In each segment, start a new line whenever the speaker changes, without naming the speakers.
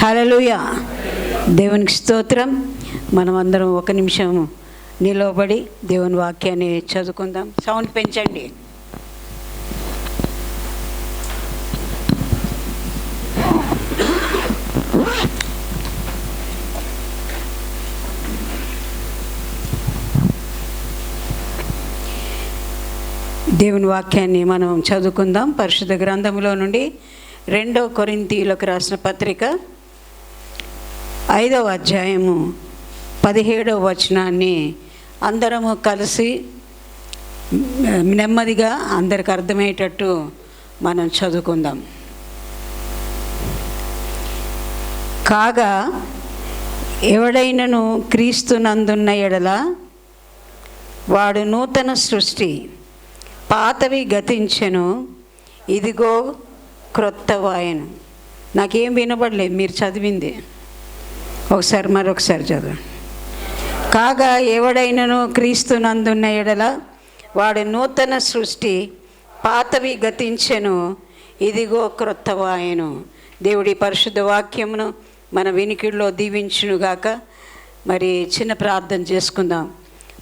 హల్లెలూయా. దేవునికి స్తోత్రం. మనం అందరం ఒక నిమిషం నిలవబడి దేవుని వాక్యాన్ని చదువుకుందాం. సౌండ్ పెంచండి. దేవుని వాక్యాన్ని మనం చదువుకుందాం. పరిశుద్ధ గ్రంథంలో నుండి 2 కొరింథీయులకు రాసిన పత్రిక 5వ అధ్యాయము 17వ వచనాన్ని అందరము కలిసి నెమ్మదిగా అందరికి అర్థమయ్యేటట్టు మనం చదువుకుందాం. కాగా ఎవడైనను క్రీస్తునందున్న ఎడల వాడు నూతన సృష్టి, పాతవి గతించెను, ఇదిగో క్రొత్తవాయను. నాకేం వినబడలేదు మీరు చదివింది. మరొకసారి చదువు. కాగా ఎవడైనను క్రీస్తునందున్న ఎడల వాడు నూతన సృష్టి, పాతవి గతించెను, ఇదిగో క్రొత్తవాయను. దేవుడి పరిశుద్ధ వాక్యమును మన వినికిడిలో దీవించునుగాక. మరి చిన్న ప్రార్థన చేసుకుందాం.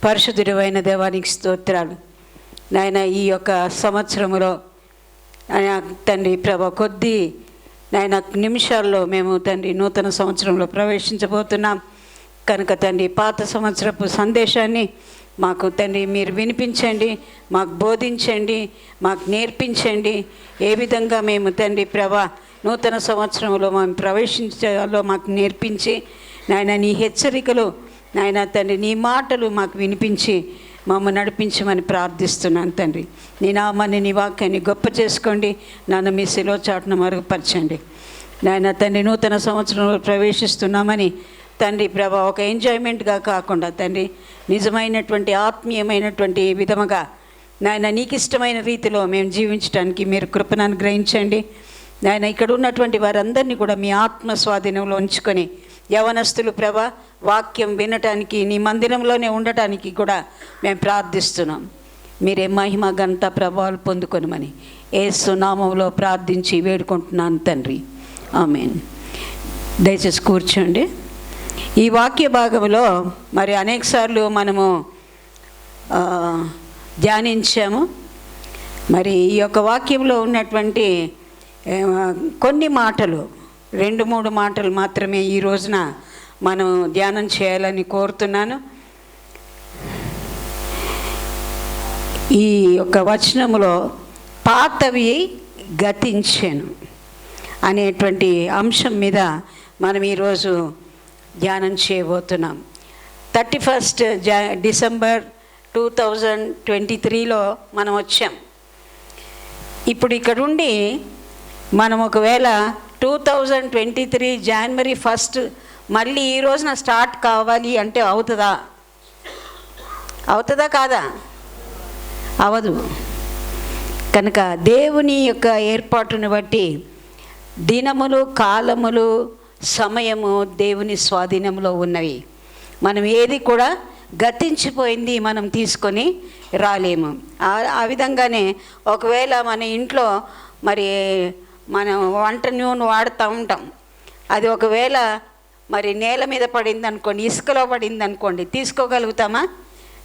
పరిశుద్ధుడైన దేవానికి స్తోత్రాలు నాయన. ఈ యొక్క సంవత్సరములో తండ్రి ప్రభా కొద్ది నాయన నిమిషాల్లో మేము తండ్రి నూతన సంవత్సరంలో ప్రవేశించబోతున్నాం కనుక తండ్రి పాత సంవత్సరపు సందేశాన్ని మాకు తండ్రి మీరు వినిపించండి, మాకు బోధించండి, మాకు నేర్పించండి. ఏ విధంగా మేము తండ్రి ప్రభా నూతన సంవత్సరంలో మేము ప్రవేశించాలో మాకు నేర్పించి నాయన నీ హెచ్చరికలు నాయన తండ్రి నీ మాటలు మాకు వినిపించి మమ్మల్ని నడిపించమని ప్రార్థిస్తున్నాను తండ్రి. నీ నామాన్ని నీ వాక్యాన్ని గొప్ప చేసుకోండి. నన్ను మీ శిలో చాటును మరుగుపరచండి నాయన తండ్రి. నూతన సంవత్సరంలో ప్రవేశిస్తున్నామని తండ్రి ప్రభా ఒక ఎంజాయ్మెంట్గా కాకుండా తండ్రి నిజమైనటువంటి ఆత్మీయమైనటువంటి విధముగా నాయన నీకు ఇష్టమైన రీతిలో మేము జీవించడానికి మీరు కృపను అనుగ్రహించండి నాయన. ఇక్కడ ఉన్నటువంటి వారందరినీ కూడా మీ ఆత్మ స్వాధీనంలో ఉంచుకొని యవనస్తులు ప్రభా వాక్యం వినటానికి నీ మందిరంలోనే ఉండటానికి కూడా మేము ప్రార్థిస్తున్నాం. మీరే మహిమ ఘనత ప్రభావాలు పొందుకొనమని యేసు నామములో ప్రార్థించి వేడుకుంటున్నాను తండ్రి, ఆమేన్. దయచేసి కూర్చోండి. ఈ వాక్య భాగంలో మరి అనేకసార్లు మనము ధ్యానించాము. మరి ఈ యొక్క వాక్యంలో ఉన్నటువంటి కొన్ని మాటలు 2-3 మాటలు మాత్రమే ఈ రోజున మనం ధ్యానం చేయాలని కోరుతున్నాను. ఈ యొక్క వచనములో పాతవి గతించెను అనేటువంటి అంశం మీద మనం ఈరోజు ధ్యానం చేయబోతున్నాం. 31 డిసెంబర్ 2023లో మనం వచ్చాం. ఇప్పుడు ఇక్కడుండి మనం ఒకవేళ 2023 జనవరి 1 మళ్ళీ ఈ రోజున స్టార్ట్ కావాలి అంటే అవుతుందా కాదా? అవదు. కనుక దేవుని యొక్క ఏర్పాటును బట్టి దినములు, కాలములు, సమయము దేవుని స్వాధీనంలో ఉన్నవి. మనం ఏది కూడా గతించిపోయింది మనం తీసుకొని రాలేము. ఆ విధంగానే ఒకవేళ మన ఇంట్లో మరి మనం వంట నూనె వాడుతూ ఉంటాం. అది ఒకవేళ మరి నేల మీద పడింది అనుకోండి, ఇసుకలో పడింది అనుకోండి, తీసుకోగలుగుతామా?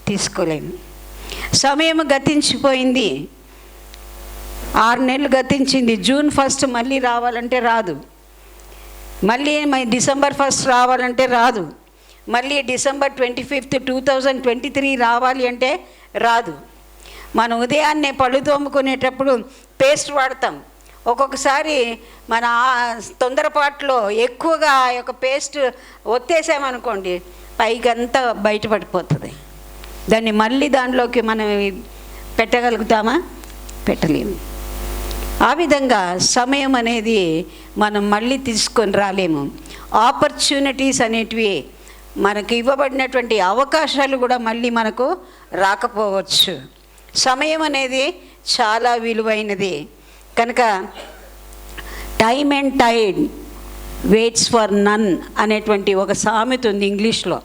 తీసుకోలేము. సమయం గతించిపోయింది. 6 నెలలు గతించింది. జూన్ 1 మళ్ళీ రావాలంటే రాదు. మళ్ళీ డిసెంబర్ 1 రావాలంటే రాదు. మళ్ళీ డిసెంబర్ 25, 2023 రావాలి అంటే రాదు. మనం ఉదయాన్నే పళ్ళు తోముకునేటప్పుడు పేస్ట్ వాడతాం. ఒక్కొక్కసారి మన తొందరపాటులో ఎక్కువగా ఆ యొక్క పేస్ట్ ఒత్తేసామనుకోండి, పైకంతా బయటపడిపోతుంది. దాన్ని మళ్ళీ దానిలోకి మనం పెట్టగలుగుతామా? పెట్టలేము. ఆ విధంగా సమయం అనేది మనం మళ్ళీ తీసుకొని రాలేము. ఆపర్చునిటీస్ అనేటివి మనకు ఇవ్వబడినటువంటి అవకాశాలు కూడా మళ్ళీ మనకు రాకపోవచ్చు. సమయం అనేది చాలా విలువైనది కనుక time and tide waits for none అనేటువంటి ఒక సామెత ఉంది ఇంగ్లీష్లో.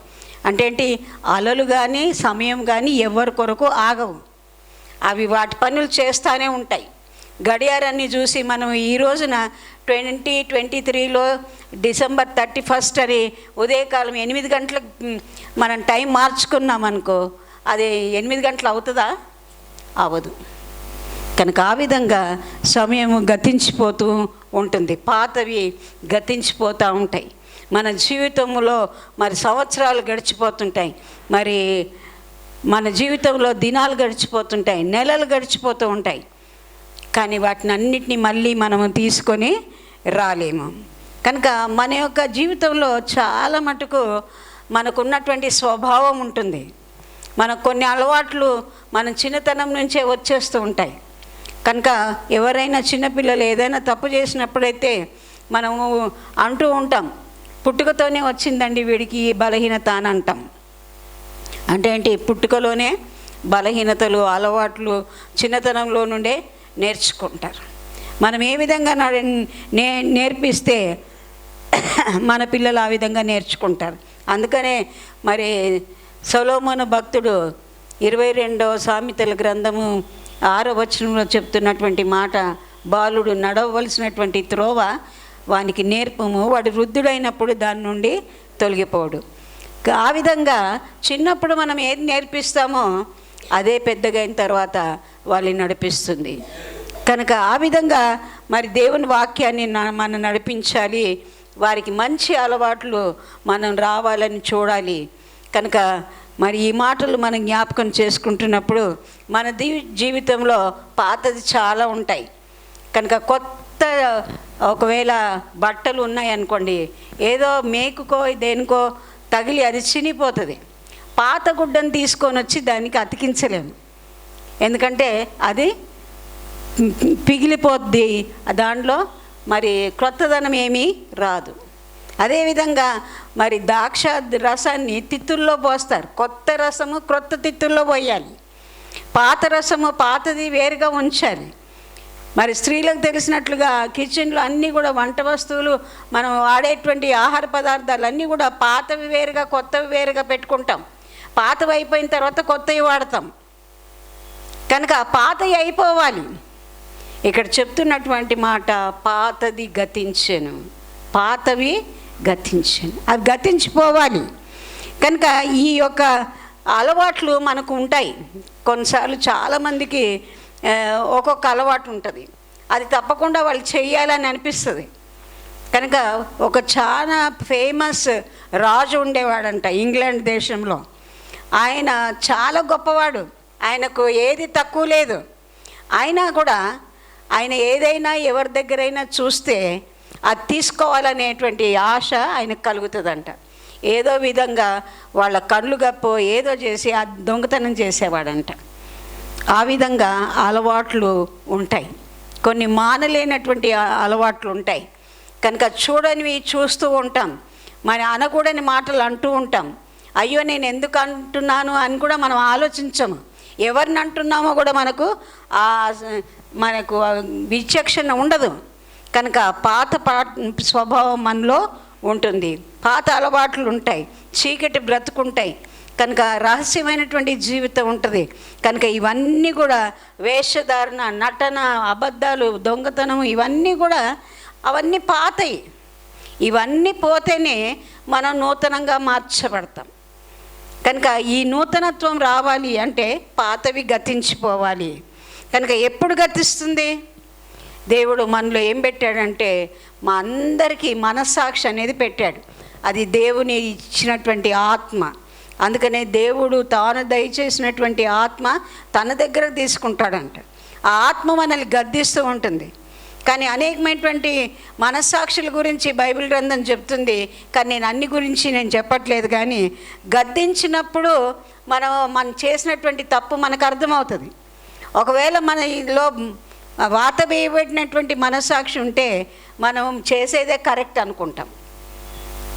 అంటే ఏంటి? అలలు కానీ సమయం కానీ ఎవరి కొరకు ఆగవు. అవి వాటి పనులు చేస్తూనే ఉంటాయి. గడియారాన్ని చూసి మనం ఈ రోజున 2023లో డిసెంబర్ 31 అని ఉదయకాలం 8 గంటలకు మనం టైం మార్చుకున్నాం అనుకో, అది 8 గంటలు అవుతుందా? అవ్వదు. కనుక ఆ విధంగా సమయము గతించిపోతూ ఉంటుంది, పాతవి గతించిపోతూ ఉంటాయి. మన జీవితంలో మరి సంవత్సరాలు గడిచిపోతుంటాయి, మరి మన జీవితంలో దినాలు గడిచిపోతుంటాయి, నెలలు గడిచిపోతూ ఉంటాయి. కానీ వాటిని అన్నిటినీ మళ్ళీ మనము తీసుకొని రాలేము. కనుక మన యొక్క జీవితంలో చాలా మటుకు మనకున్నటువంటి స్వభావం ఉంటుంది. మనకు కొన్ని అలవాట్లు మన చిన్నతనం నుంచే వచ్చేస్తూ ఉంటాయి. కనుక ఎవరైనా చిన్నపిల్లలు ఏదైనా తప్పు చేసినప్పుడైతే మనము అంటూ ఉంటాం, పుట్టుకతోనే వచ్చిందండి వీడికి బలహీనత అని అంటాం. అంటే ఏంటి? పుట్టుకలోనే బలహీనతలు, అలవాట్లు చిన్నతనంలో నుండే నేర్చుకుంటారు. మనం ఏ విధంగా నేర్పిస్తే మన పిల్లలు ఆ విధంగా నేర్చుకుంటారు. అందుకనే మరి సొలొమోను భక్తుడు 22వ సామెతల గ్రంథము 6వ వచనంలో చెప్తున్నటువంటి మాట, బాలుడు నడవలసినటువంటి త్రోవ వానికి నేర్పము, వాడు వృద్ధుడైనప్పుడు దాని నుండి తొలగిపోడు. ఆ విధంగా చిన్నప్పుడు మనం ఏది నేర్పిస్తామో అదే పెద్దగా అయిన తర్వాత వాళ్ళని నడిపిస్తుంది. కనుక ఆ విధంగా మరి దేవుని వాక్యాన్ని మనం నడిపించాలి, వారికి మంచి అలవాట్లు మనం రావాలని చూడాలి. కనుక మరి ఈ మాటలు మనం జ్ఞాపకం చేసుకుంటున్నప్పుడు మన జీవితంలో పాతది చాలా ఉంటాయి. కనుక కొత్త ఒకవేళ బట్టలు ఉన్నాయనుకోండి, ఏదో మేకుకో దేనికో తగిలి అది చినిపోతుంది. పాత గుడ్డను తీసుకొని వచ్చి దానికి అతికించలేము, ఎందుకంటే అది పిగిలిపోద్ది, దాంట్లో మరి క్రొత్తదనం ఏమీ రాదు. అదేవిధంగా మరి ద్రాక్ష రసాన్ని తిత్తుల్లో పోస్తారు, కొత్త రసము క్రొత్త తిత్తుల్లో పోయాలి, పాత రసము పాతది వేరుగా ఉంచాలి. మరి స్త్రీలకు తెలిసినట్లుగా కిచెన్లో అన్నీ కూడా వంట వస్తువులు మనం వాడేటువంటి ఆహార పదార్థాలు అన్నీ కూడా పాతవి వేరుగా కొత్తవి వేరుగా పెట్టుకుంటాం. పాతవి అయిపోయిన తర్వాత కొత్తవి వాడతాం. కనుక పాతవి అయిపోవాలి. ఇక్కడ చెప్తున్నటువంటి మాట, పాతది గతించెను, పాతవి గతించెను, అవి గతించిపోవాలి. కనుక ఈ యొక్క అలవాట్లు మనకు ఉంటాయి. కొన్నిసార్లు చాలామందికి ఒక్కొక్క అలవాటు ఉంటుంది, అది తప్పకుండా వాళ్ళు చేయాలని అనిపిస్తుంది. కనుక ఒక చాలా ఫేమస్ రాజు ఉండేవాడంట ఇంగ్లాండ్ దేశంలో. ఆయన చాలా గొప్పవాడు, ఆయనకు ఏది తక్కువ లేదు. అయినా కూడా ఆయన ఏదైనా ఎవరి దగ్గరైనా చూస్తే అది తీసుకోవాలనేటువంటి ఆశ ఆయనకు కలుగుతుందంట. ఏదో విధంగా వాళ్ళ కళ్ళు గప్పో ఏదో చేసి ఆ దొంగతనం చేసేవాడంట. ఆ విధంగా అలవాట్లు ఉంటాయి, కొన్ని మానలేనటువంటి అలవాట్లు ఉంటాయి. కనుక చూడనివి చూస్తూ ఉంటాం, మరి అనకూడని మాటలు అంటూ ఉంటాం. అయ్యో నేను ఎందుకు అంటున్నాను అని కూడా మనం ఆలోచించము, ఎవరిని అంటున్నామో కూడా మనకు విచక్షణ ఉండదు. కనుక పాత స్వభావం మనలో ఉంటుంది, పాత అలవాట్లు ఉంటాయి, చీకటి బ్రతుకుంటాయి. కనుక రహస్యమైనటువంటి జీవితం ఉంటుంది. కనుక ఇవన్నీ కూడా వేషధారణ, నటన, అబద్ధాలు, దొంగతనం, ఇవన్నీ కూడా అవన్నీ పాతయి. ఇవన్నీ పోతేనే మనం నూతనంగా మార్చబడతాం. కనుక ఈ నూతనత్వం రావాలి అంటే పాతవి గతించిపోవాలి. కనుక ఎప్పుడు గతిస్తుంది? దేవుడు మనలో ఏం పెట్టాడంటే మా అందరికీ మనస్సాక్షి అనేది పెట్టాడు. అది దేవుని ఇచ్చినటువంటి ఆత్మ. అందుకనే దేవుడు తాను దయచేసినటువంటి ఆత్మ తన దగ్గర తీసుకుంటాడంట. ఆ ఆత్మ మనల్ని గద్దిస్తూ ఉంటుంది. కానీ అనేకమైనటువంటి మనస్సాక్షుల గురించి బైబిల్ గ్రంథం చెప్తుంది. కానీ నేను అన్ని గురించి నేను చెప్పట్లేదు. కానీ గద్దించినప్పుడు మనం చేసినటువంటి తప్పు మనకు అర్థమవుతుంది. ఒకవేళ మనలో వాత వేయబడినటువంటి మనస్సాక్షి ఉంటే మనం చేసేదే కరెక్ట్ అనుకుంటాం.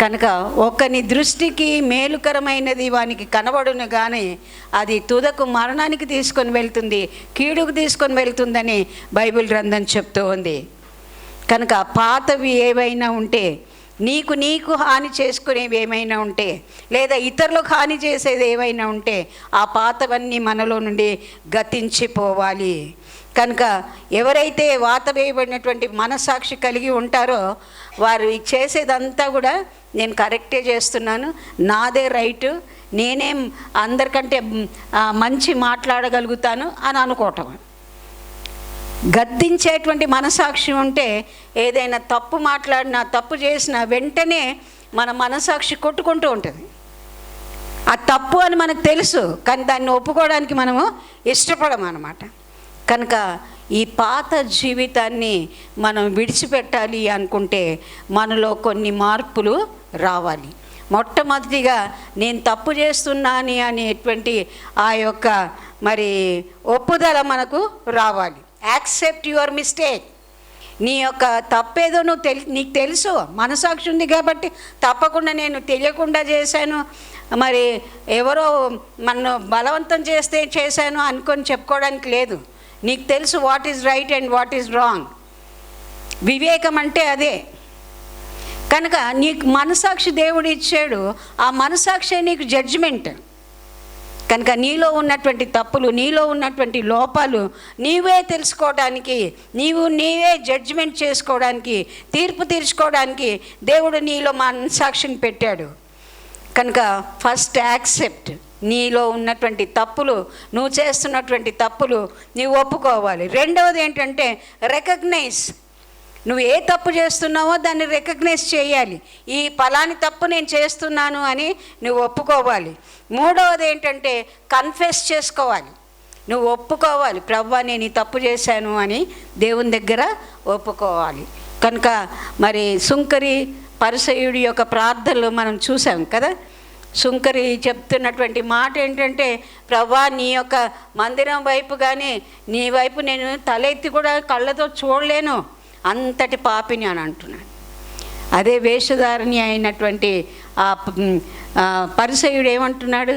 కనుక ఒకని దృష్టికి మేలుకరమైనది వానికి కనబడును కానీ అది తుదకు మరణానికి తీసుకొని వెళ్తుంది, కీడుకు తీసుకొని వెళ్తుందని బైబిల్ గ్రంథం చెప్తూ ఉంది. కనుక పాతవి ఏవైనా ఉంటే, నీకు హాని చేసుకునేవి ఏమైనా ఉంటే, లేదా ఇతరులకు హాని చేసేది ఏవైనా ఉంటే, ఆ పాతవన్నీ మనలో నుండి గతించిపోవాలి. కనుక ఎవరైతే వాత వేయబడినటువంటి మనస్సాక్షి కలిగి ఉంటారో వారు చేసేదంతా కూడా నేను కరెక్టే చేస్తున్నాను, నాదే రైటు, నేనేం అందరికంటే మంచి మాట్లాడగలుగుతాను అని అనుకోవటం. గద్దించేటువంటి మనసాక్షి ఉంటే ఏదైనా తప్పు మాట్లాడినా తప్పు చేసినా వెంటనే మన మనసాక్షి కొట్టుకుంటూ ఉంటుంది. ఆ తప్పు అని మనకు తెలుసు, కానీ దాన్ని ఒప్పుకోవడానికి మనము ఇష్టపడము అన్నమాట. కనుక ఈ పాత జీవితాన్ని మనం విడిచిపెట్టాలి అనుకుంటే మనలో కొన్ని మార్పులు రావాలి. మొట్టమొదటిగా నేను తప్పు చేస్తున్నాను అనేటువంటి ఆ యొక్క మరి ఒప్పుదల మనకు రావాలి. Accept your mistake. నీ యొక్క తప్పేదో నీకు తెలుసు, మనసాక్షి ఉంది కాబట్టి తప్పకుండా నేను తెలియకుండా చేశాను, మరి ఎవరో నన్ను బలవంతం చేస్తే చేశాను అనుకొని చెప్పుకోవడానికి లేదు. నీకు తెలుసు what is right and what is wrong. వివేకం అంటే అదే. కనుక నీకు మనసాక్షి దేవుడు ఇచ్చాడు, ఆ మనసాక్షి నీకు జడ్జిమెంట్. కనుక నీలో ఉన్నటువంటి తప్పులు, నీలో ఉన్నటువంటి లోపాలు నీవే తెలుసుకోవడానికి, నీవే జడ్జిమెంట్ చేసుకోవడానికి, తీర్పు తీర్చుకోవడానికి దేవుడు నీలో మనసాక్షిని పెట్టాడు. కనుక ఫస్ట్ యాక్సెప్ట్. నీలో ఉన్నటువంటి తప్పులు, నువ్వు చేస్తున్నటువంటి తప్పులు నీవు ఒప్పుకోవాలి. రెండవది ఏంటంటే రికగ్నైజ్. నువ్వు ఏ తప్పు చేస్తున్నావో దాన్ని రికగ్నైజ్ చేయాలి. ఈ ఫలాని తప్పు నేను చేస్తున్నాను అని నువ్వు ఒప్పుకోవాలి. మూడవది ఏంటంటే కన్ఫెస్ చేసుకోవాలి. నువ్వు ఒప్పుకోవాలి, ప్రభువా నేను ఈ తప్పు చేశాను అని దేవుని దగ్గర ఒప్పుకోవాలి. కనుక మరి సుంకరి పరిసయ్యుడి యొక్క ప్రార్థనలు మనం చూసాం కదా. సుంకరి చెప్తున్నటువంటి మాట ఏంటంటే, ప్రభువా నీ యొక్క మందిరం వైపు కానీ నీ వైపు నేను తలెత్తి కూడా కళ్ళతో చూడలేను, అంతటి పాపిని అని అంటున్నాడు. అదే వేషధారిణి అయినటువంటి ఆ పరిసయ్యుడు ఏమంటున్నాడు,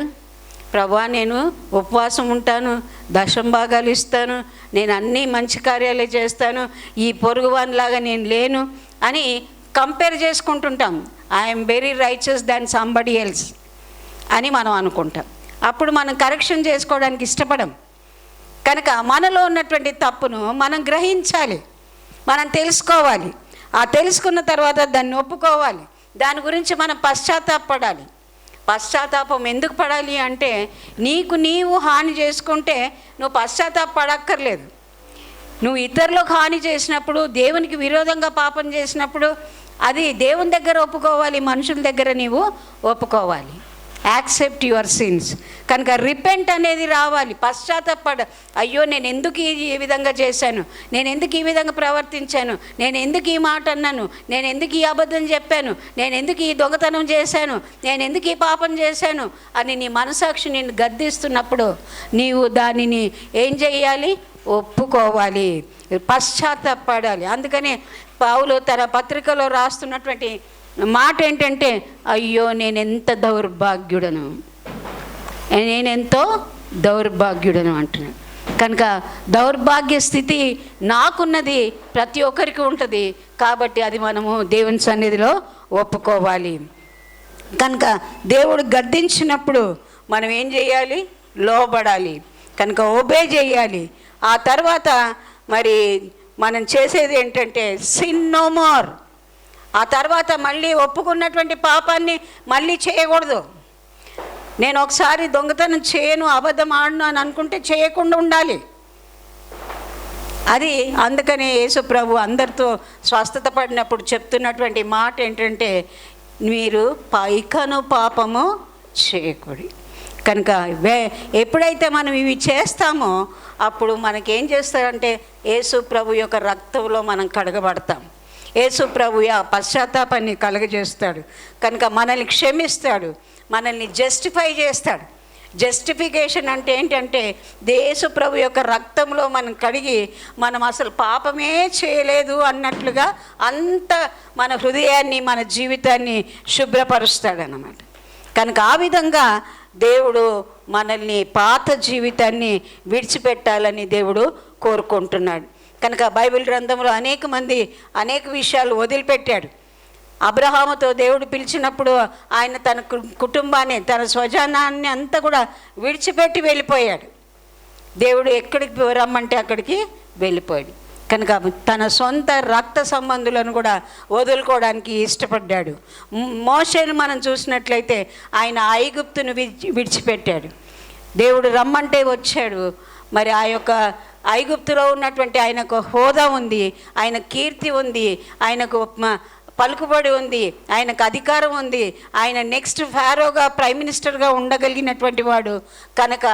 ప్రభువా నేను ఉపవాసం ఉంటాను, దశంభాగాలు ఇస్తాను, నేను అన్నీ మంచి కార్యాలే చేస్తాను, ఈ పొరుగువానిలాగా నేను లేను అని కంపేర్ చేసుకుంటుంటాం. I'm very righteous than somebody else అని మనం అనుకుంటాం. అప్పుడు మనం కరెక్షన్ చేసుకోవడానికి ఇష్టపడం. కనుక మనలో ఉన్నటువంటి తప్పును మనం గ్రహించాలి, మనం తెలుసుకోవాలి. ఆ తెలుసుకున్న తర్వాత దాన్ని ఒప్పుకోవాలి. దాని గురించి మనం పశ్చాత్తాపడాలి. పశ్చాత్తాపం ఎందుకు పడాలి అంటే, నీవు హాని చేసుకుంటే నువ్వు పశ్చాత్తాపడక్కర్లేదు. నువ్వు ఇతరులకు హాని చేసినప్పుడు, దేవునికి విరోధంగా పాపం చేసినప్పుడు అది దేవుని దగ్గర ఒప్పుకోవాలి, మనుషుల దగ్గర నీవు ఒప్పుకోవాలి. Accept your sins. కనుక రిపెంట్ అనేది రావాలి. పశ్చాత్తాపడ, అయ్యో నేను ఎందుకు ఈ విధంగా చేశాను, నేను ఎందుకు ఈ విధంగా ప్రవర్తించాను, నేను ఎందుకు ఈ మాట అన్నాను, నేను ఎందుకు ఈ అబద్ధం చెప్పాను, నేను ఎందుకు ఈ దొంగతనం చేశాను, నేను ఎందుకు ఈ పాపం చేశాను అని నీ మనసాక్షి నిన్ను గద్దిస్తున్నప్పుడు నీవు దానిని ఏం చేయాలి, ఒప్పుకోవాలి, పశ్చాత్తాపడాలి. అందుకని పౌలు తన పత్రికలో రాస్తున్నటువంటి మాట ఏంటంటే, అయ్యో నేనెంత దౌర్భాగ్యుడను, నేనెంతో దౌర్భాగ్యుడను అంటున్నాను. కనుక దౌర్భాగ్య స్థితి నాకున్నది, ప్రతి ఒక్కరికి ఉంటుంది. కాబట్టి అది మనము దేవుని సన్నిధిలో ఒప్పుకోవాలి. కనుక దేవుడు గద్దించినప్పుడు మనం ఏం చేయాలి, లోబడాలి. కనుక ఒబే చేయాలి. ఆ తర్వాత మరి మనం చేసేది ఏంటంటే సిన్ నో మోర్. ఆ తర్వాత మళ్ళీ ఒప్పుకున్నటువంటి పాపాన్ని మళ్ళీ చేయకూడదు. నేను ఒకసారి దొంగతనం చేయను, అబద్ధం ఆడను అని అనుకుంటే చేయకుండా ఉండాలి. అది అందుకనే యేసు ప్రభు అందరితో స్వస్థత పడినప్పుడు చెప్తున్నటువంటి మాట ఏంటంటే, మీరు ఇకను పాపము చేయకూడదు. కనుక ఎప్పుడైతే మనం ఇవి చేస్తామో అప్పుడు మనకేం చేస్తారంటే యేసు ప్రభు యొక్క రక్తంలో మనం కడగబడతాం. యేసు ప్రభు ఆ పశ్చాత్తాపాన్ని కలుగజేస్తాడు. కనుక మనల్ని క్షమిస్తాడు, మనల్ని జస్టిఫై చేస్తాడు. జస్టిఫికేషన్ అంటే ఏంటంటే యేసు ప్రభు యొక్క రక్తంలో మనం కడిగి మనం అసలు పాపమే చేయలేదు అన్నట్లుగా అంత మన హృదయాన్ని, మన జీవితాన్ని శుభ్రపరుస్తాడన్నమాట. కనుక ఆ విధంగా దేవుడు మనల్ని పాత జీవితాన్ని విడిచిపెట్టాలని దేవుడు కోరుకుంటున్నాడు. కనుక బైబిల్ గ్రంథంలో అనేక మంది అనేక విషయాలు వదిలిపెట్టాడు. అబ్రహాముతో దేవుడు పిలిచినప్పుడు ఆయన తన కుటుంబాన్ని, తన స్వజనాన్ని అంతా కూడా విడిచిపెట్టి వెళ్ళిపోయాడు. దేవుడు ఎక్కడికి రమ్మంటే అక్కడికి వెళ్ళిపోయాడు. కనుక తన సొంత రక్త సంబంధులను కూడా వదులుకోవడానికి ఇష్టపడ్డాడు. మోషేను మనం చూసినట్లయితే ఆయన ఐగుప్తును విడిచిపెట్టాడు. దేవుడు రమ్మంటే వచ్చాడు. మరి ఆ యొక్క ఐగుప్తులో ఉన్నటువంటి ఆయనకు హోదా ఉంది, ఆయన కీర్తి ఉంది, ఆయనకు పలుకుబడి ఉంది, ఆయనకు అధికారం ఉంది, ఆయన నెక్స్ట్ ఫారోగా ప్రైమ్ మినిస్టర్గా ఉండగలిగినటువంటి వాడు. కనుక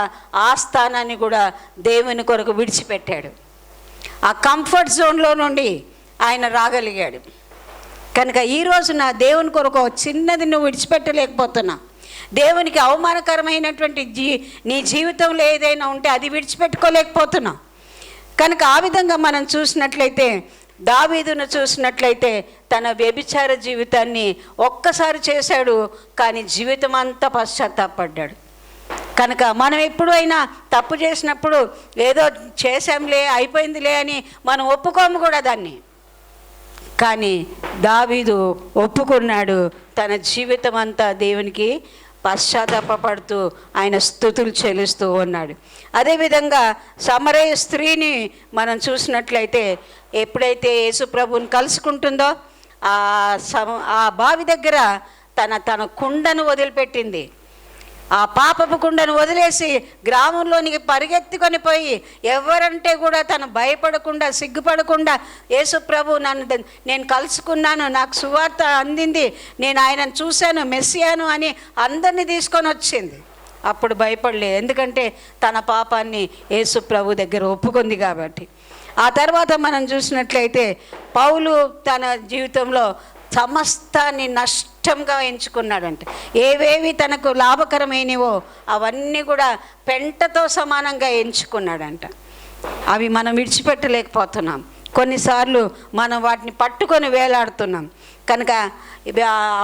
ఆ స్థానాన్ని కూడా దేవుని కొరకు విడిచిపెట్టాడు. ఆ కంఫర్ట్ జోన్లో నుండి ఆయన రాగలిగాడు. కనుక ఈరోజు నా దేవుని కొరకు చిన్నది నువ్వు విడిచిపెట్టలేకపోతున్నా, దేవునికి అవమానకరమైనటువంటి నీ జీవితంలో ఏదైనా ఉంటే అది విడిచిపెట్టుకోలేకపోతున్నా. కనుక ఆ విధంగా మనం చూసినట్లయితే, దావీదును చూసినట్లయితే తన వ్యభిచార జీవితాన్ని ఒక్కసారి చేశాడు, కానీ జీవితం అంతా పశ్చాత్తాపడ్డాడు. కనుక మనం ఎప్పుడైనా తప్పు చేసినప్పుడు ఏదో చేశాంలే అయిపోయిందిలే అని మనం ఒప్పుకోము కూడా దాన్ని. కానీ దావీదు ఒప్పుకున్నాడు, తన జీవితం అంతా దేవునికి పశ్చాత్తాపడుతూ ఆయన స్తుతులు చెల్లిస్తూ ఉన్నాడు. అదేవిధంగా సమరయ స్త్రీని మనం చూసినట్లయితే ఎప్పుడైతే యేసు ప్రభువుని కలుసుకుంటుందో ఆ బావి దగ్గర తన కుండను వదిలిపెట్టింది. ఆ పాపపు కుండను వదిలేసి గ్రామంలోనికి పరిగెత్తుకొని పోయి ఎవరంటే కూడా తను భయపడకుండా సిగ్గుపడకుండా, యేసు ప్రభు నేను కలుసుకున్నాను, నాకు సువార్త అందింది, నేను ఆయనను చూశాను, మెస్సియాను అని అందరినీ తీసుకొని వచ్చింది. అప్పుడు భయపడలేదు, ఎందుకంటే తన పాపాన్ని యేసు ప్రభు దగ్గర ఒప్పుకుంది కాబట్టి. ఆ తర్వాత మనం చూసినట్లయితే పౌలు తన జీవితంలో సమస్తాన్ని నష్టంగా ఎంచుకున్నాడంట. ఏవేవి తనకు లాభకరమైనవో అవన్నీ కూడా పెంటతో సమానంగా ఎంచుకున్నాడంట. అవి మనం విడిచిపెట్టలేకపోతున్నాం. కొన్నిసార్లు మనం వాటిని పట్టుకొని వేలాడుతున్నాం. కనుక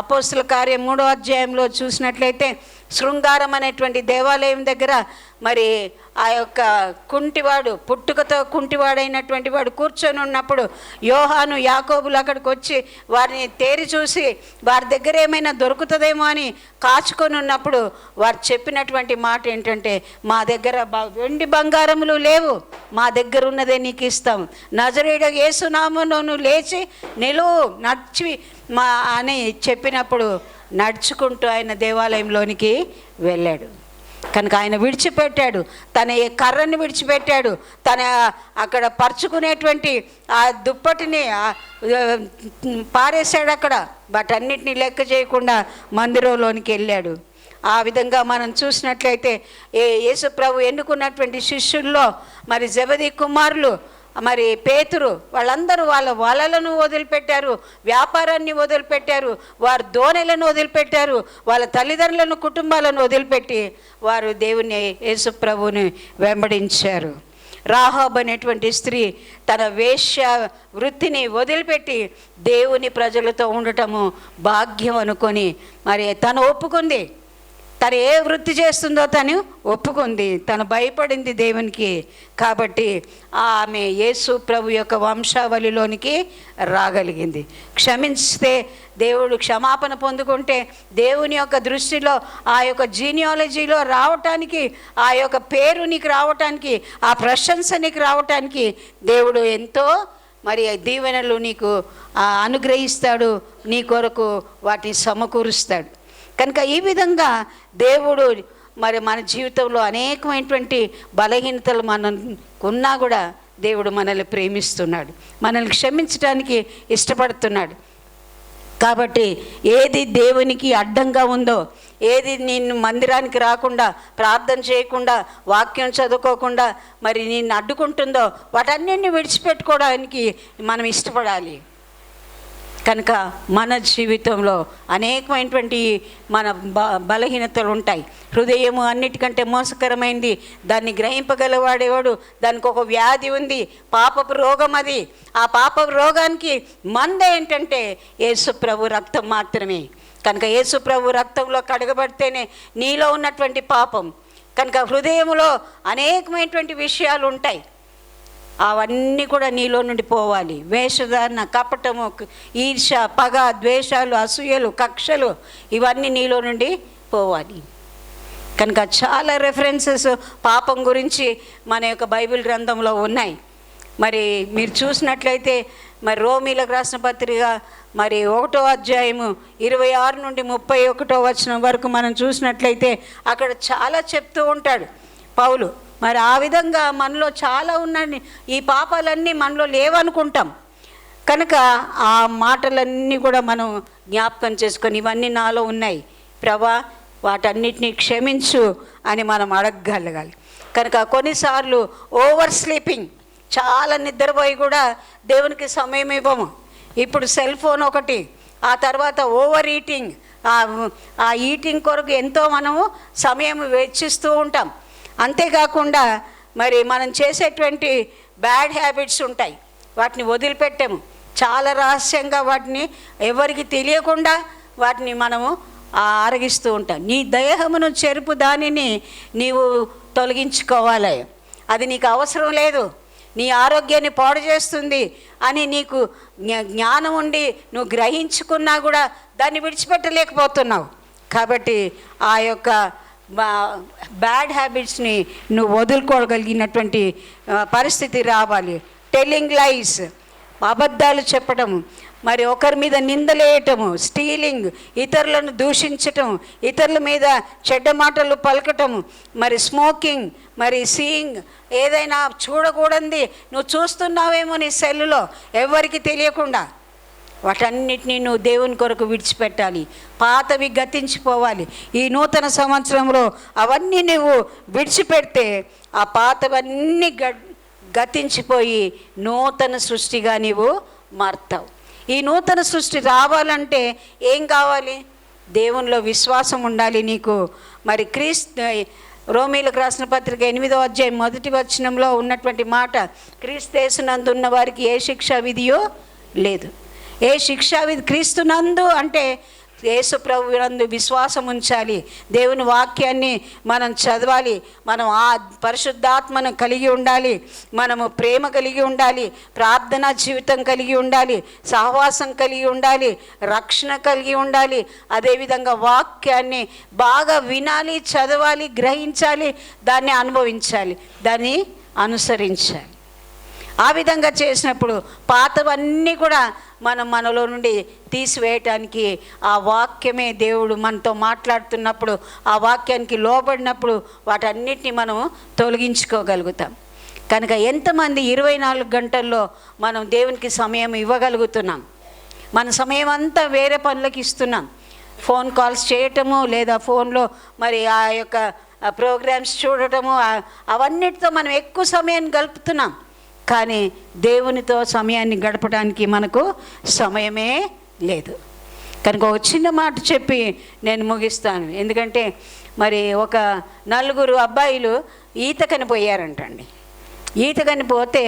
అపోస్తుల కార్యం 3వ అధ్యాయంలో చూసినట్లయితే శృంగారం అనేటువంటి దేవాలయం దగ్గర మరి ఆ యొక్క కుంటివాడు, పుట్టుకతో కుంటివాడైనటువంటి వాడు కూర్చొని ఉన్నప్పుడు యోహాను యాకోబులు అక్కడికి వచ్చి వారిని తేరి చూసి వారి దగ్గర ఏమైనా దొరుకుతుందేమో అని కాచుకొని ఉన్నప్పుడు వారు చెప్పినటువంటి మాట ఏంటంటే, మా దగ్గర వెండి బంగారములు లేవు, మా దగ్గర ఉన్నదే నీకు ఇస్తాం, నజరేయుడు యేసు నామములో నువ్వు లేచి నిలువు నడిచి అని చెప్పినప్పుడు నడుచుకుంటూ ఆయన దేవాలయంలోనికి వెళ్ళాడు. కనుక ఆయన విడిచిపెట్టాడు, తన కర్రని విడిచిపెట్టాడు, తన అక్కడ పరుచుకునేటువంటి ఆ దుప్పటిని పారేశాడు అక్కడ, వాటన్నిటిని లెక్క చేయకుండా మందిరంలోనికి వెళ్ళాడు. ఆ విధంగా మనం చూసినట్లయితే యేసు ప్రభు ఎన్నుకున్నటువంటి శిష్యుల్లో మరి జెబెదీ కుమారులు, మరి పేతురు, వాళ్ళందరూ వాళ్ళ వలలను వదిలిపెట్టారు, వ్యాపారాన్ని వదిలిపెట్టారు, వారు దోణెలను వదిలిపెట్టారు, వాళ్ళ తల్లిదండ్రులను కుటుంబాలను వదిలిపెట్టి వారు దేవుని యేసు ప్రభువుని వెంబడించారు. రాహాబ్ అనేటువంటి స్త్రీ తన వేశ్య వృత్తిని వదిలిపెట్టి దేవుని ప్రజలతో ఉండటము భాగ్యం అనుకొని మరి తను ఒప్పుకుంది. తను ఏ వృత్తి చేస్తుందో తను ఒప్పుకుంది, తను భయపడింది దేవునికి. కాబట్టి ఆమె యేసు ప్రభు యొక్క వంశావళిలోనికి రాగలిగింది. క్షమిస్తే దేవుడు క్షమాపణ పొందుకుంటే దేవుని యొక్క దృష్టిలో ఆ యొక్క జీనియాలజీలో రావటానికి, ఆ యొక్క పేరు నీకు రావటానికి, ఆ ప్రశంస నీకు రావటానికి దేవుడు ఎంతో మరి దీవెనలు నీకు అనుగ్రహిస్తాడు, నీ కొరకు వాటిని సమకూరుస్తాడు. కనుక ఈ విధంగా దేవుడు మరి మన జీవితంలో అనేకమైనటువంటి బలహీనతలు మనకున్నా కూడా దేవుడు మనల్ని ప్రేమిస్తున్నాడు, మనల్ని క్షమించడానికి ఇష్టపడుతున్నాడు. కాబట్టి ఏది దేవునికి అడ్డంగా ఉందో, ఏది నిన్ను మందిరానికి రాకుండా, ప్రార్థన చేయకుండా, వాక్యం చదువుకోకుండా మరి నిన్ను అడ్డుకుంటుందో వాటన్నిటిని విడిచిపెట్టుకోవడానికి మనం ఇష్టపడాలి. కనుక మన జీవితంలో అనేకమైనటువంటి మన బలహీనతలు ఉంటాయి. హృదయము అన్నిటికంటే మోసకరమైంది, దాన్ని గ్రహింపగలవాడేవాడు, దానికి ఒక వ్యాధి ఉంది, పాపపు రోగం అది. ఆ పాపపు రోగానికి మందు ఏంటంటే యేసు ప్రభు రక్తం మాత్రమే. కనుక యేసు ప్రభు రక్తంలో కడగబడితేనే నీలో ఉన్నటువంటి పాపం. కనుక హృదయంలో అనేకమైనటువంటి విషయాలు ఉంటాయి, అవన్నీ కూడా నీలో నుండి పోవాలి. వేషధారణ, కపటము, ఈర్ష, పగ, ద్వేషాలు, అసూయలు, కక్షలు ఇవన్నీ నీలో నుండి పోవాలి. కనుక చాలా రెఫరెన్సెస్ పాపం గురించి మన యొక్క బైబిల్ గ్రంథంలో ఉన్నాయి. మరి మీరు చూసినట్లయితే మరి రోమీలకు రాసిన పత్రిక మరి 1వ అధ్యాయము 26 నుండి 31వ వచనం వరకు మనం చూసినట్లయితే అక్కడ చాలా చెప్తూ ఉంటాడు పౌలు. మరి ఆ విధంగా మనలో చాలా ఉన్నాయి, ఈ పాపాలన్నీ మనలో లేవనుకుంటాం. కనుక ఆ మాటలన్నీ కూడా మనం జ్ఞాపకం చేసుకొని, ఇవన్నీ నాలో ఉన్నాయి ప్రభా, వాటన్నిటినీ క్షమించు అని మనం అడగగలగాలి. కనుక కొన్నిసార్లు ఓవర్ స్లీపింగ్, చాలా నిద్రపోయి కూడా దేవునికి సమయం ఇవ్వము. ఇప్పుడు సెల్ ఫోన్ ఒకటి, ఆ తర్వాత ఓవర్ ఈటింగ్, ఆ ఈటింగ్ కొరకు ఎంతో మనము సమయం వెచ్చిస్తూ ఉంటాం. అంతేకాకుండా మరి మనం చేసేటువంటి బ్యాడ్ హ్యాబిట్స్ ఉంటాయి, వాటిని వదిలిపెట్టాము. చాలా రహస్యంగా వాటిని ఎవరికి తెలియకుండా వాటిని మనము ఆరగిస్తూ ఉంటాం. నీ దేహమును చెరుపు దానిని నీవు తొలగించుకోవాలి, అది నీకు అవసరం లేదు, నీ ఆరోగ్యాన్ని పాడు చేస్తుంది అని నీకు జ్ఞానం ఉండి నువ్వు గ్రహించుకున్నా కూడా దాన్ని విడిచిపెట్టలేకపోతున్నావు. కాబట్టి ఆ యొక్క బ్యాడ్ హ్యాబిట్స్ని నువ్వు వదులుకోగలిగినటువంటి పరిస్థితి రావాలి. టెల్లింగ్ లైస్, అబద్ధాలు చెప్పటము, మరి ఒకరి మీద నిందలేయటము, స్టీలింగ్, ఇతరులను దూషించటం, ఇతరుల మీద చెడ్డ మాటలు పలకటము, మరి స్మోకింగ్, మరి సీయింగ్, ఏదైనా చూడకూడదు నువ్వు చూస్తున్నావేమో నీ సెల్లులో ఎవరికి తెలియకుండా, వాటన్నిటినీ నువ్వు దేవుని కొరకు విడిచిపెట్టాలి. పాతవి గతించిపోవాలి. ఈ నూతన సంవత్సరంలో అవన్నీ నువ్వు విడిచిపెడితే ఆ పాతవన్నీ గతించిపోయి నూతన సృష్టిగా నీవు మారుతావు. ఈ నూతన సృష్టి రావాలంటే ఏం కావాలి? దేవునిలో విశ్వాసం ఉండాలి నీకు. మరి రోమీలకు రాసిన పత్రిక 8వ అధ్యాయం 1వ వచనంలో ఉన్నటువంటి మాట, క్రీస్తునందు ఉన్న వారికి ఏ శిక్షా విధియో లేదు. ఏ శిక్షా విధి? క్రీస్తునందు అంటే యేసు ప్రభు నందు విశ్వాసం ఉంచాలి, దేవుని వాక్యాన్ని మనం చదవాలి, మనం ఆ పరిశుద్ధాత్మను కలిగి ఉండాలి, మనము ప్రేమ కలిగి ఉండాలి, ప్రార్థనా జీవితం కలిగి ఉండాలి, సహవాసం కలిగి ఉండాలి, రక్షణ కలిగి ఉండాలి. అదేవిధంగా వాక్యాన్ని బాగా వినాలి, చదవాలి, గ్రహించాలి, దాన్ని అనుభవించాలి, దాన్ని అనుసరించాలి. ఆ విధంగా చేసినప్పుడు పాతవన్నీ కూడా మనలో నుండి తీసివేయటానికి ఆ వాక్యమే దేవుడు మనతో మాట్లాడుతున్నప్పుడు, ఆ వాక్యానికి లోబడినప్పుడు వాటన్నిటిని మనం తొలగించుకోగలుగుతాం. కనుక ఎంతమంది 24 గంటల్లో మనం దేవునికి సమయం ఇవ్వగలుగుతున్నాం? మన సమయం అంతా వేరే పనులకు ఇస్తున్నాం. ఫోన్ కాల్స్ చేయటము, లేదా ఫోన్లో మరి ఆ యొక్క ప్రోగ్రామ్స్ చూడటము, అవన్నిటితో మనం ఎక్కువ సమయాన్ని గడుపుతున్నాం. కానీ దేవునితో సమయాన్ని గడపడానికి మనకు సమయమే లేదు. కనుక ఒక చిన్న మాట చెప్పి నేను ముగిస్తాను. ఎందుకంటే మరి ఒక 4 అబ్బాయిలు ఈతకని పోయారంటండి. ఈతకని పోతే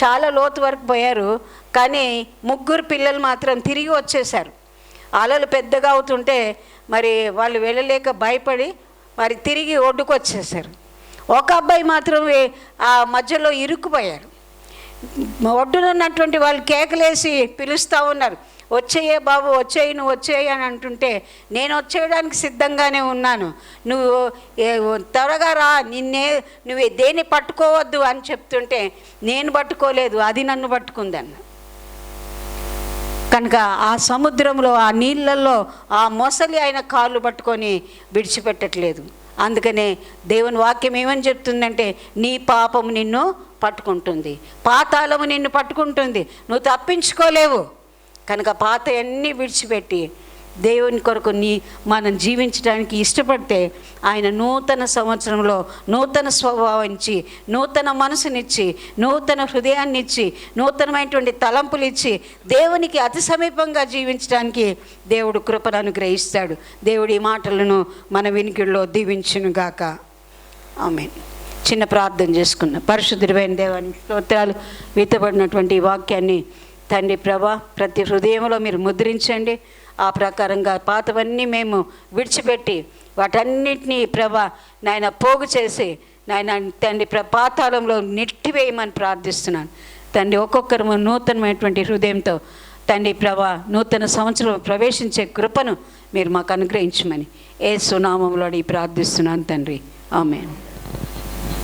చాలా లోతు వరకు పోయారు, కానీ 3 పిల్లలు మాత్రం తిరిగి వచ్చేసారు. అలలు పెద్దగా అవుతుంటే మరి వాళ్ళు వెళ్ళలేక భయపడి మరి తిరిగి ఒడ్డుకు వచ్చేసారు. ఒక అబ్బాయి మాత్రం ఆ మధ్యలో ఇరుక్కుపోయారు. ఒడ్డునున్నటువంటి వాళ్ళు కేకలేసి పిలుస్తూ ఉన్నారు, వచ్చేయే బాబు, వచ్చేయి, నువ్వు వచ్చేయి అని అంటుంటే, నేను వచ్చేయడానికి సిద్ధంగానే ఉన్నాను, నువ్వు త్వరగా రా, నువ్వు దేన్ని పట్టుకోవద్దు అని చెప్తుంటే, నేను పట్టుకోలేదు, అది నన్ను పట్టుకుందన్న. కనుక ఆ సముద్రంలో, ఆ నీళ్ళల్లో ఆ మొసలి ఆయన కాళ్ళు పట్టుకొని విడిచిపెట్టట్లేదు. అందుకనే దేవుని వాక్యం ఏమని చెప్తుందంటే, నీ పాపము నిన్ను పట్టుకుంటుంది, పాతాళము నిన్ను పట్టుకుంటుంది, నువ్వు తప్పించుకోలేవు. కనుక పాత అన్నీ విడిచిపెట్టి దేవుని కొరకు మనం జీవించడానికి ఇష్టపడితే ఆయన నూతన సంవత్సరంలో నూతన స్వభావం ఇచ్చి, నూతన మనసునిచ్చి, నూతన హృదయాన్ని ఇచ్చి, నూతనమైనటువంటి తలంపులు ఇచ్చి దేవునికి అతి సమీపంగా జీవించడానికి దేవుడు కృపను అనుగ్రహిస్తాడు. దేవుడి మాటలను మన వినికిడిలో దీవించునుగాక. ఆమేన్. చిన్న ప్రార్థన చేసుకున్నాం. పరిశుద్ధుడైన దేవానికి స్తోత్రాలు. విత్తబడినటువంటి ఈ వాక్యాన్ని తండ్రి ప్రభా ప్రతి హృదయంలో మీరు ముద్రించండి. ఆ ప్రకారంగా పాతవన్నీ మేము విడిచిపెట్టి వాటన్నిటినీ ప్రభా నాయన పోగు చేసి నాయన తండ్రి పాతాళంలో నెట్టివేయమని ప్రార్థిస్తున్నాను తండ్రి. ఒక్కొక్కరు నూతనమైనటువంటి హృదయంతో తండ్రి ప్రభా నూతన సంవత్సరం ప్రవేశించే కృపను మీరు మాకు అనుగ్రహించమని యేసు నామములో ప్రార్థిస్తున్నాను తండ్రి. ఆమేన్.